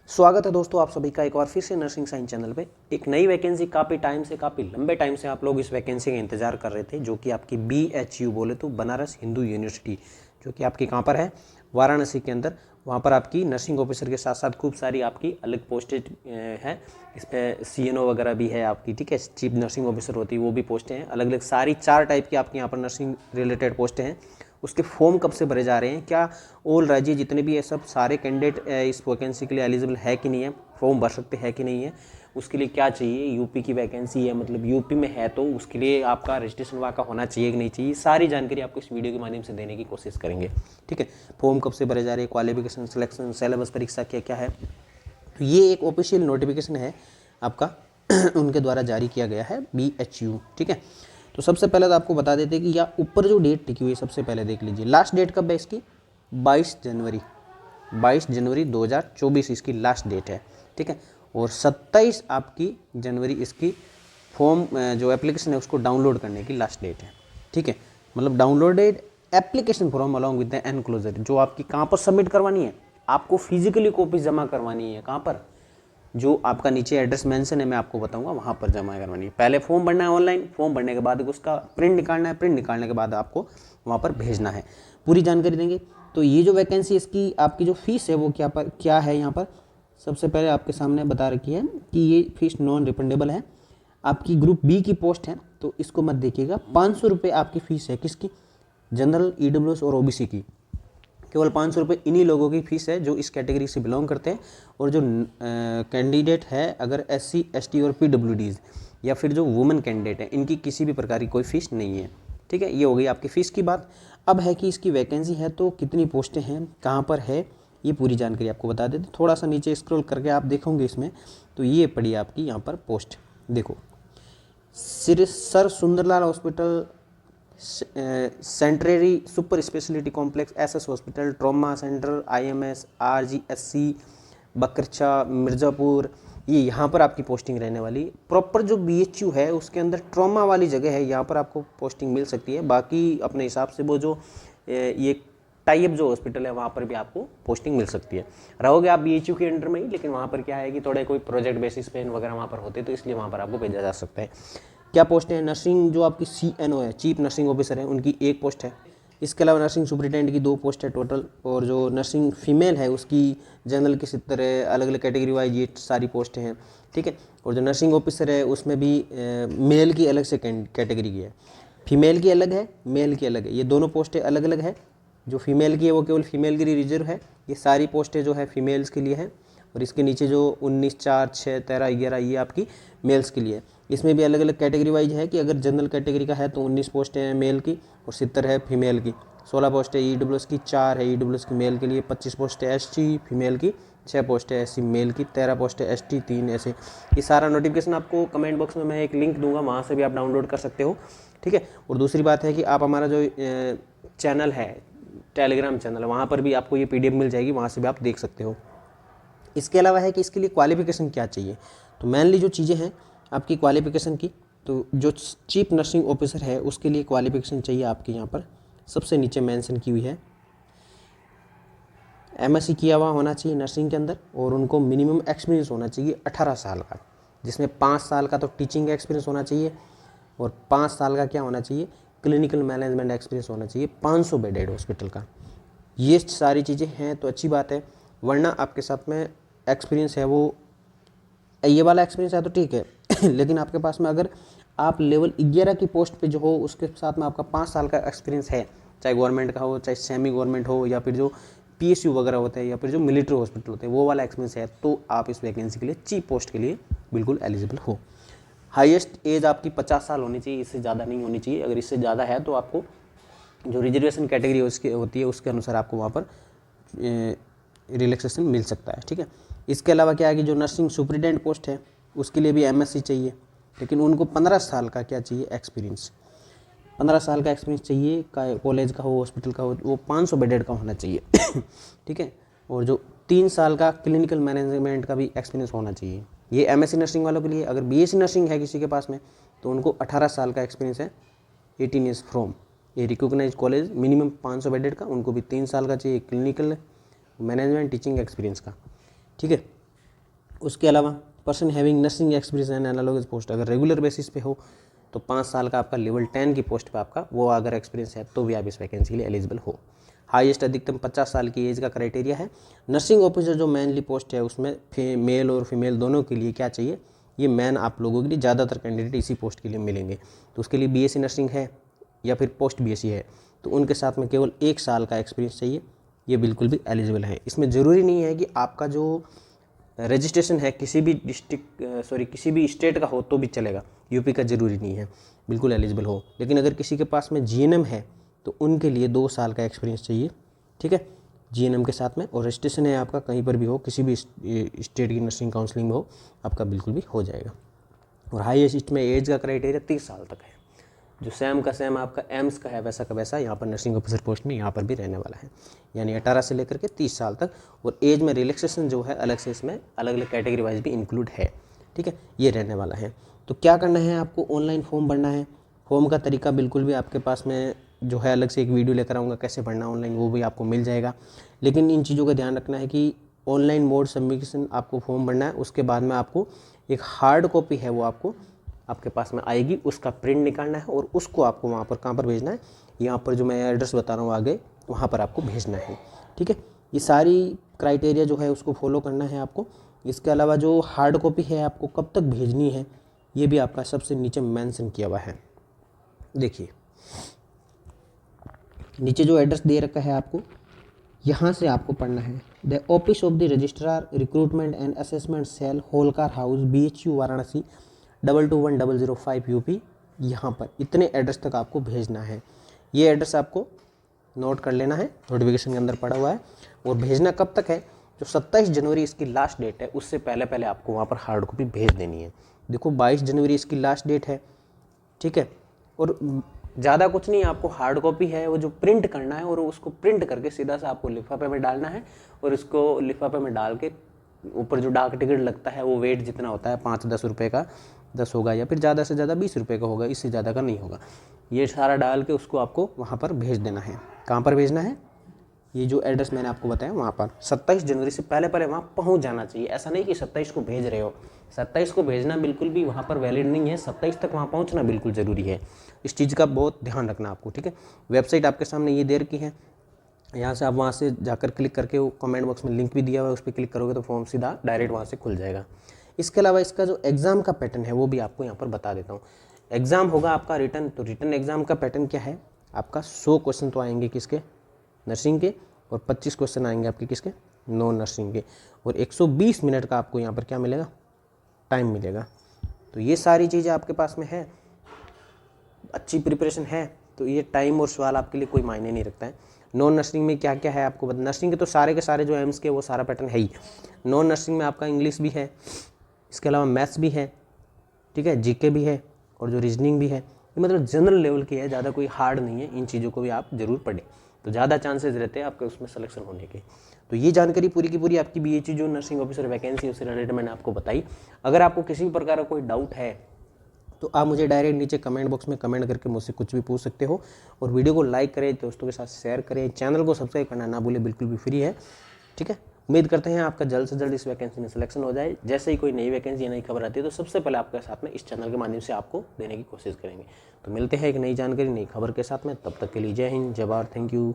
स्वागत है दोस्तों आप सभी का एक बार फिर से नर्सिंग साइंस चैनल पे। एक नई वैकेंसी काफ़ी लंबे टाइम से आप लोग इस वैकेंसी का इंतजार कर रहे थे, जो कि आपकी BHU बोले तो बनारस हिंदू यूनिवर्सिटी, जो कि आपकी कहाँ पर है, वाराणसी के अंदर। वहाँ पर आपकी नर्सिंग ऑफिसर के साथ साथ खूब सारी आपकी अलग पोस्टें हैं। इस पर CNO वगैरह भी है आपकी, ठीक है, चीफ नर्सिंग ऑफिसर होती है, वो भी पोस्टें हैं। अलग अलग सारी 4 टाइप की आपके यहाँ पर नर्सिंग रिलेटेड पोस्टें हैं। उसके फॉर्म कब से भरे जा रहे हैं, क्या ऑल राज्य जितने भी है सब सारे कैंडिडेट इस वैकेंसी के लिए एलिजिबल है कि नहीं है, फॉर्म भर सकते हैं कि नहीं है, उसके लिए क्या चाहिए, यूपी की वैकेंसी है, मतलब यूपी में है तो उसके लिए आपका रजिस्ट्रेशन वहाँ का होना चाहिए कि नहीं चाहिए, सारी जानकारी आपको इस वीडियो के माध्यम से देने की कोशिश करेंगे। ठीक है, फॉर्म कब से भरे जा रहे हैं, क्वालिफिकेशन, सिलेक्शन, सिलेबस, परीक्षा क्या क्या है। तो ये एक ऑफिशियल नोटिफिकेशन है आपका उनके द्वारा जारी किया गया है, BHU। ठीक है, तो सबसे पहले तो आपको बता देते हैं कि या ऊपर जो डेट लिखी हुई है सबसे पहले देख लीजिए। लास्ट डेट कब है इसकी, 22 जनवरी 2024 इसकी लास्ट डेट है। ठीक है, और 27 आपकी जनवरी इसकी फॉर्म जो एप्लीकेशन है उसको डाउनलोड करने की लास्ट डेट है। ठीक है, मतलब downloaded application form along with the enclosure, जो आपकी कहाँ पर सबमिट करवानी है, आपको फिजिकली कॉपी जमा करवानी है। कहाँ पर, जो आपका नीचे एड्रेस मेंशन है मैं आपको बताऊंगा, वहाँ पर जमा करवानी है। पहले फॉर्म भरना है ऑनलाइन, फॉर्म भरने के बाद उसका प्रिंट निकालना है, प्रिंट निकालने के बाद आपको वहाँ पर भेजना है। पूरी जानकारी देंगे। तो ये जो वैकेंसी इसकी आपकी जो फीस है वो क्या है यहाँ पर सबसे पहले आपके सामने बता रखी है कि ये फीस नॉन रिफंडेबल है। आपकी ग्रुप B की पोस्ट है तो इसको मत देखिएगा। 500 रुपये आपकी फ़ीस है किसकी, जनरल, EWS और OBC की। केवल 500 रुपये इन्हीं लोगों की फ़ीस है जो इस कैटेगरी से बिलोंग करते हैं। और जो कैंडिडेट है अगर SC ST और PWDs या फिर जो वुमेन कैंडिडेट है, इनकी किसी भी प्रकार की कोई फ़ीस नहीं है। ठीक है, ये हो गई आपकी फ़ीस की बात। अब है कि इसकी वैकेंसी है तो कितनी पोस्टें हैं, कहाँ पर है, ये पूरी जानकारी आपको बता देते। थोड़ा सा नीचे स्क्रॉल करके आप देखोगे इसमें तो ये पड़ी आपकी यहाँ पर पोस्ट, देखो, sir Sunderlal hospital, centenary super speciality complex, SS hospital, trauma centre, IMS, RGSC, बकरचा, मिर्ज़ापुर, ये यहाँ पर आपकी पोस्टिंग रहने वाली। प्रॉपर जो BHU है उसके अंदर ट्रॉमा वाली जगह है, यहाँ पर आपको पोस्टिंग मिल सकती है। बाकी अपने हिसाब से वो जो ये टाइप जो हॉस्पिटल है वहाँ पर भी आपको पोस्टिंग मिल सकती है। रहोगे आप BHU के अंडर में ही, लेकिन वहाँ पर क्या है कि थोड़े कोई प्रोजेक्ट बेसिस पे वगैरह वहाँ पर होते तो इसलिए वहाँ पर आपको भेजा जा सकता है। क्या पोस्ट है, नर्सिंग जो आपकी CNO है, चीफ नर्सिंग ऑफिसर है, उनकी 1 पोस्ट है। इसके अलावा नर्सिंग सुपरिटेंडेंट की 2 पोस्ट है टोटल। और जो नर्सिंग फीमेल है उसकी जनरल की 70 है, अलग अलग कैटेगरी वाइज ये सारी पोस्टें हैं। ठीक है, और जो नर्सिंग ऑफिसर है उसमें भी मेल की अलग से कैटेगरी की है, फीमेल की अलग है, मेल की अलग है, ये दोनों पोस्टें अलग अलग है। जो फीमेल की है वो केवल फीमेल के लिए रिजर्व है, ये सारी पोस्टें जो है फीमेल्स के लिए है। और इसके नीचे जो 19, 4, 6, 13, 11 ये आपकी मेल्स के लिए है। इसमें भी अलग अलग कैटेगरी वाइज है कि अगर जनरल कैटेगरी का है तो 19 पोस्टें हैं मेल की और 70 है फीमेल की। 16 पोस्टें EWS की, 4 है EWS की मेल के लिए, 25 पोस्टें ST फीमेल की, 6 पोस्टें SC मेल की, 13 पोस्टें ST, 3 ऐसे। ये सारा नोटिफिकेशन आपको कमेंट बॉक्स में मैं एक लिंक दूंगा, वहाँ से भी आप डाउनलोड कर सकते हो। ठीक है, और दूसरी बात है कि आप हमारा जो चैनल है, टेलीग्राम चैनल है, वहाँ पर भी आपको ये PDF मिल जाएगी, वहाँ से भी आप देख सकते हो। इसके अलावा है कि इसके लिए क्वालिफिकेशन क्या चाहिए, तो मेनली जो चीज़ें हैं आपकी क्वालिफिकेशन की, तो जो चीफ नर्सिंग ऑफिसर है उसके लिए क्वालिफिकेशन चाहिए आपके यहाँ पर सबसे नीचे मेंशन की हुई है, MSc किया हुआ होना चाहिए नर्सिंग के अंदर, और उनको मिनिमम एक्सपीरियंस होना चाहिए 18 साल का, जिसमें 5 साल का तो टीचिंग एक्सपीरियंस होना चाहिए और 5 साल का क्या होना चाहिए, क्लिनिकल मैनेजमेंट एक्सपीरियंस होना चाहिए 500 बेडेड हॉस्पिटल का। ये सारी चीज़ें हैं तो अच्छी बात है, वरना आपके साथ में एक्सपीरियंस है वो ये वाला एक्सपीरियंस है तो ठीक है लेकिन आपके पास में अगर आप लेवल 11 की पोस्ट पे जो हो उसके साथ में आपका 5 साल का एक्सपीरियंस है, चाहे गवर्नमेंट का हो, चाहे सेमी गवर्नमेंट हो, या फिर जो PSU वगैरह होते हैं, या फिर जो मिलिट्री हॉस्पिटल होते हैं, वो वाला एक्सपीरियंस है, तो आप इस वैकेंसी के लिए चीफ पोस्ट के लिए बिल्कुल एलिजिबल हो। हाईएस्ट एज आपकी 50 साल होनी चाहिए, इससे ज़्यादा नहीं होनी चाहिए। अगर इससे ज़्यादा है तो आपको जो रिजर्वेशन कैटेगरी उसकी होती है उसके अनुसार आपको वहाँ पर रिलैक्सेशन मिल सकता है। ठीक है, इसके अलावा क्या है कि जो नर्सिंग सुपरिटेंडेंट पोस्ट है उसके लिए भी MSc चाहिए, लेकिन उनको 15 साल का क्या चाहिए, एक्सपीरियंस। 15 साल का एक्सपीरियंस चाहिए, कॉलेज का हो, हॉस्पिटल का हो, वो 500 बेडेड का होना चाहिए ठीक है, और जो 3 साल का क्लिनिकल मैनेजमेंट का भी एक्सपीरियंस होना चाहिए। ये MSc नर्सिंग वालों के लिए। अगर BSc नर्सिंग है किसी के पास में तो उनको 18 साल का एक्सपीरियंस है, 18 ईयर्स फ्रॉम ये रिकॉग्नाइज कॉलेज, मिनिमम 500 बेडेड का, उनको भी 3 साल का चाहिए क्लिनिकल मैनेजमेंट टीचिंग एक्सपीरियंस का। ठीक है, उसके अलावा person having nursing experience and analogous post, अगर रेगुलर बेसिस पे हो तो 5 साल का आपका लेवल 10 की पोस्ट पे आपका वो अगर एक्सपीरियंस है तो भी आप इस वैकेंसी के लिए एलिजिबल हो। हाईएस्ट अधिकतम 50 साल की एज का क्राइटेरिया है। नर्सिंग ऑफिसर जो मेनली पोस्ट है उसमें मेल और फीमेल दोनों के लिए क्या चाहिए, ये मैन आप लोगों के लिए ज़्यादातर कैंडिडेट इसी पोस्ट के लिए मिलेंगे। तो उसके लिए बीएससी नर्सिंग है या फिर पोस्ट बीएससी है तो उनके साथ में केवल 1 साल का एक्सपीरियंस चाहिए, ये बिल्कुल भी एलिजिबल है। इसमें ज़रूरी नहीं है कि आपका जो रजिस्ट्रेशन है किसी भी किसी भी स्टेट का हो तो भी चलेगा, यूपी का ज़रूरी नहीं है, बिल्कुल एलिजिबल हो। लेकिन अगर किसी के पास में जीएनएम है तो उनके लिए 2 साल का एक्सपीरियंस चाहिए, ठीक है, जीएनएम के साथ में, और रजिस्ट्रेशन है आपका कहीं पर भी हो, किसी भी स्टेट की नर्सिंग काउंसलिंग में हो, आपका बिल्कुल भी हो जाएगा। और हाईएस्ट में एज का क्राइटेरिया 30 साल तक है, जो सेम का सेम आपका एम्स का है वैसा का वैसा यहाँ पर नर्सिंग ऑफिसर पोस्ट में यहाँ पर भी रहने वाला है, यानी 18 से लेकर के 30 साल तक। और एज में रिलैक्सेशन जो है अलग से इसमें अलग अलग कैटेगरी वाइज भी इंक्लूड है, ठीक है, ये रहने वाला है। तो क्या करना है आपको, ऑनलाइन फॉर्म भरना है। फॉर्म का तरीका बिल्कुल भी आपके पास में जो है अलग से एक वीडियो लेकर आऊँगा कैसे भरना ऑनलाइन, वो भी आपको मिल जाएगा। लेकिन इन चीज़ों का ध्यान रखना है कि ऑनलाइन मोड सबमिशन आपको फॉर्म भरना है, उसके बाद में आपको एक हार्ड कॉपी है वो आपको आपके पास में आएगी, उसका प्रिंट निकालना है और उसको आपको वहाँ पर कहाँ पर भेजना है, यहाँ पर जो मैं एड्रेस बता रहा हूँ आगे वहाँ पर आपको भेजना है, ठीक है। ये सारी क्राइटेरिया जो है उसको फॉलो करना है आपको। इसके अलावा जो हार्ड कॉपी है आपको कब तक भेजनी है ये भी आपका सबसे नीचे मेंशन किया हुआ है। देखिए नीचे जो एड्रेस दे रखा है आपको, यहाँ से आपको पढ़ना है, the office of the registrar recruitment and assessment cell, Holkar house, BHU Varanasi 221005 UP. यहाँ पर इतने एड्रेस तक आपको भेजना है। ये एड्रेस आपको नोट कर लेना है, नोटिफिकेशन के अंदर पड़ा हुआ है। और भेजना कब तक है, जो 27 जनवरी इसकी लास्ट डेट है उससे पहले पहले आपको वहाँ पर हार्ड कॉपी भेज देनी है। देखो 22 जनवरी इसकी लास्ट डेट है, ठीक है। और ज़्यादा कुछ नहीं, आपको हार्ड कॉपी है वो जो प्रिंट करना है और उसको प्रिंट करके सीधा सा आपको लिफाफे में डालना है। और इसको लिफाफे में डाल के ऊपर जो डाक टिकट लगता है वो वेट जितना होता है 5-10 रुपये का 10 होगा या फिर ज़्यादा से ज़्यादा 20 रुपये का होगा, इससे ज़्यादा का नहीं होगा। ये सारा डाल के उसको आपको वहाँ पर भेज देना है। कहाँ पर भेजना है, ये जो एड्रेस मैंने आपको बताया वहाँ पर 27 जनवरी से पहले पहले वहाँ पहुँच जाना चाहिए। ऐसा नहीं कि 27 को भेज रहे हो, 27 को भेजना बिल्कुल भी वहाँ पर वैलिड नहीं है, 27 तक वहाँ पहुँचना बिल्कुल ज़रूरी है। इस चीज़ का बहुत ध्यान रखना आपको, ठीक है। वेबसाइट आपके सामने ये दे रखी है, यहाँ से आप वहाँ से जाकर क्लिक करके वो कमेंट बॉक्स में लिंक भी दिया हुआ है, उस पर क्लिक करोगे तो फॉर्म सीधा डायरेक्ट वहाँ से खुल जाएगा। इसके अलावा इसका जो एग्ज़ाम का पैटर्न है वो भी आपको यहाँ पर बता देता हूँ। एग्ज़ाम होगा आपका रिटर्न, तो रिटर्न एग्ज़ाम का पैटर्न क्या है, आपका 100 क्वेश्चन तो आएंगे किसके, नर्सिंग के, और 25 क्वेश्चन आएंगे आपके किसके, नॉन नर्सिंग के। और 120 मिनट का आपको यहाँ पर क्या मिलेगा, टाइम मिलेगा। तो ये सारी चीज़ें आपके पास में है, अच्छी प्रिपरेशन है तो ये टाइम और सवाल आपके लिए कोई मायने नहीं रखता है। नॉन नर्सिंग में क्या क्या है आपको नर्सिंग के तो सारे के सारे जो एम्स के वो सारा पैटर्न है ही। नॉन नर्सिंग में आपका इंग्लिश भी है, इसके अलावा मैथ्स भी है, ठीक है, जीके भी है और जो रीजनिंग भी है। ये मतलब जनरल लेवल की है, ज़्यादा कोई हार्ड नहीं है। इन चीज़ों को भी आप जरूर पढ़ें तो ज़्यादा चांसेस रहते हैं आपके उसमें सिलेक्शन होने के। तो ये जानकारी पूरी की पूरी आपकी BHU जो नर्सिंग ऑफिसर वैकेंसी उससे रिलेटेड मैंने आपको बताई। अगर आपको किसी भी प्रकार का कोई डाउट है तो आप मुझे डायरेक्ट नीचे कमेंट बॉक्स में कमेंट करके मुझसे कुछ भी पूछ सकते हो। और वीडियो को लाइक करें, दोस्तों के साथ शेयर करें, चैनल को सब्सक्राइब करना ना भूलें, बिल्कुल भी फ्री है, ठीक है। उम्मीद करते हैं आपका जल्द से जल्द इस वैकेंसी में सिलेक्शन हो जाए। जैसे ही कोई नई वैकेंसी या नई खबर आती है तो सबसे पहले आपके साथ में इस चैनल के माध्यम से आपको देने की कोशिश करेंगे। तो मिलते हैं एक नई जानकारी नई खबर के साथ में, तब तक के लिए जय हिंद, जय भारत, थैंक यू।